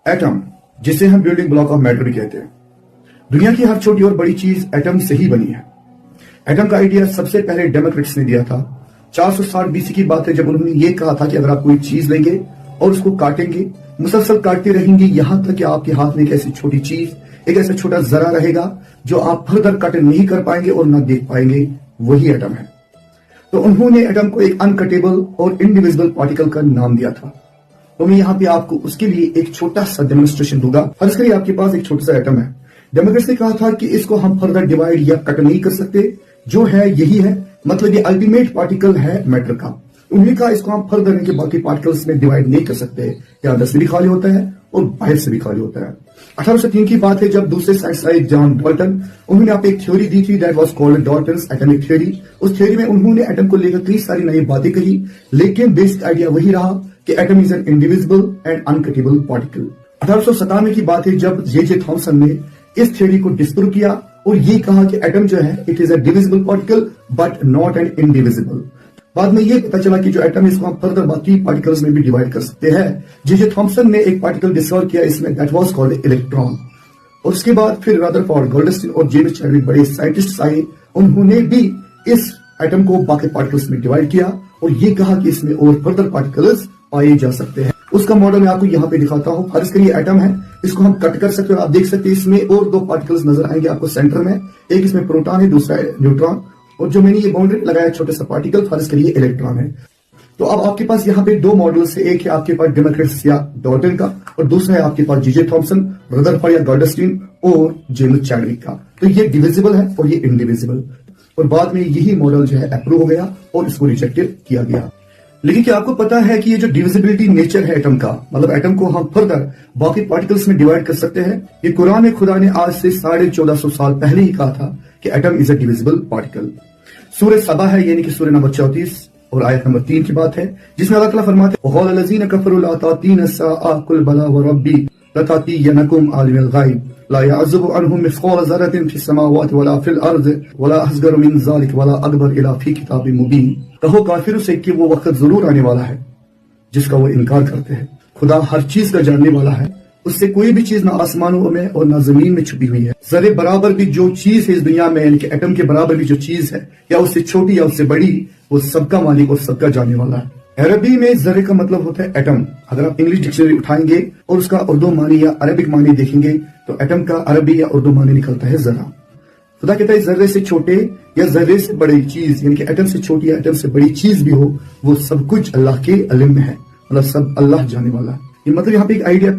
Atom, जिसे हम building block of matter भी कहते हैं। दुनिया की हर छोटी और बड़ी चीज एटम से ही बनी है। एटम का आइडिया सबसे पहले डेमोक्रेट्स ने दिया था। 460 बीसी की बात है, जब उन्होंने ये कहा था कि अगर आप कोई चीज लेंगे और उसको काटेंगे, मुसलसल काटते रहेंगे यहां तक कि आपके हाथ में एक ऐसी छोटी चीज, एक ऐसा छोटा जरा रहेगा जो आप फर्दर कट नहीं कर पाएंगे और ना देख पाएंगे, वही एटम है। तो उन्होंने एटम को एक अनकटेबल और इनडिविजिबल पार्टिकल का नाम दिया था। तो मैं यहाँ पे आपको उसके लिए एक छोटा सा डेमोन्स्ट्रेशन दूंगा। फर्ज करिए आपके पास एक छोटा सा एटम है। डेमोक्रेट्स ने कहा था कि इसको हम फर्दर डिवाइड या कट नहीं कर सकते, जो है यही है, मतलब ये अल्टीमेट पार्टिकल है मैटर का। उन्होंने कहा इसको हम फर्दर इनके बाकी पार्टिकल्स में डिवाइड नहीं कर सकते। या अंदर से भी खाली होता है और बाहर से भी खाली होता है। 1803 की बात है, जब दूसरे साइंस आए जॉन डाल्टन, उन्होंने आप एक थ्योरी दी थी, that was called Dalton's atomic theory. उस थ्योरी में उन्होंने एटम को लेकर कई सारी नई बातें कही, लेकिन बेसिक आइडिया वही रहा कि atom is an indivisible and uncutable particle. 1897 की बात है, जब जे थॉमसन ने इस थ्योरी को डिस्प्रूव किया और ये कहा कि एटम जो है it is a divisible particle but not an indivisible. बाद में ये पता चला कि जो एटम इसको हम फर्दर बाकी पार्टिकल्स में भी डिवाइड कर सकते हैं। जे थॉमसन ने एक पार्टिकल डिस्कवर किया इसमें, दैट वाज कॉल्ड इलेक्ट्रॉन। और उसके बाद फिर रदरफोर्ड, गोल्डस्टीन और जेम्स चैडविक बड़े साइंटिस्ट आए, उन्होंने भी इस एटम को बाकी पार्टिकल्स में डिवाइड किया और ये कहा कि इसमें और फर्दर पार्टिकल्स पाए जा सकते हैं। उसका मॉडल मैं आपको यहाँ पे दिखाता हूँ। फर्ज करिए एटम है, इसको हम कट कर सकते हो। आप देख सकते हैं इसमें और दो पार्टिकल्स नजर आएंगे आपको सेंटर में, एक इसमें प्रोटॉन है, दूसरा न्यूट्रॉन, और जो मैंने ये बाउंड्री लगाया छोटा सा पार्टिकल, फर्ज करिए इलेक्ट्रॉन है। तो अब आपके पास यहाँ पे दो मॉडल्स है, एक है आपके पास डेमोक्रेट्स या डाल्टन का और दूसरा है आपके पास जे थॉमसन, रदरफोर्ड या गोल्डस्टीन और जेम्स चैडविक का। तो ये डिविजिबल है और ये इंडिविजिबल, और बाद में यही मॉडल जो है अप्रूव हो गया और इसको रिजेक्टेड किया गया। लेकिन क्या आपको पता है कि ये जो डिविजिबिलिटी नेचर है एटम का, मतलब एटम को हम फर्दर बाकी पार्टिकल्स में डिवाइड कर सकते हैं, ये कुरान में खुदा ने आज से 1450 साल पहले ही कहा था कि atom is a divisible particle. सूरह सबा है, यानी कि सूरह नंबर 34 और आयत नंबर 3 की बात है, जिसमें अल्लाह ताला फरमाते हैं, वक़ाल लज़ीना कफ़रू ला तातीना अस्साअ क़ुल बला व रब्बी लतातियनकुम आलिमुल ग़ैब ला यअज़ुबु अन्हु मिस्क़ाल ज़र्रतिन फ़िस समावाति वला फ़िल अर्ज़ वला असग़रु मिन ज़ालिक वला अकबर इला फ़ी किताबिन मुबीन। कहो काफिरों से कि वो वक्त जरूर आने वाला है जिसका वो इनकार करते हैं। खुदा हर चीज का जानने वाला है, उससे कोई भी चीज ना आसमानों में और ना जमीन में छुपी हुई है। जरे बराबर भी जो चीज है इस दुनिया में, यानी कि एटम के बराबर भी जो चीज है, या उससे छोटी या उससे बड़ी, वो सबका मालिक और सबका जानने वाला है। अरबी में जरे का मतलब होता है एटम। अगर आप इंग्लिश डिक्शनरी उठाएंगे और उसका उर्दू मानी या अरबिक मानी देखेंगे तो एटम का अरबी या उर्दू मानी निकलता है जरा। खुदा कहता है जर्रे से छोटे या जर्रे से बड़ी चीज, यानी कि एटम से छोटी या एटम से बड़ी चीज भी हो, वो सब कुछ अल्लाह के इल्म में है, मतलब सब अल्लाह जानने वाला है। ये मतलब यहाँ पे एक आइडिया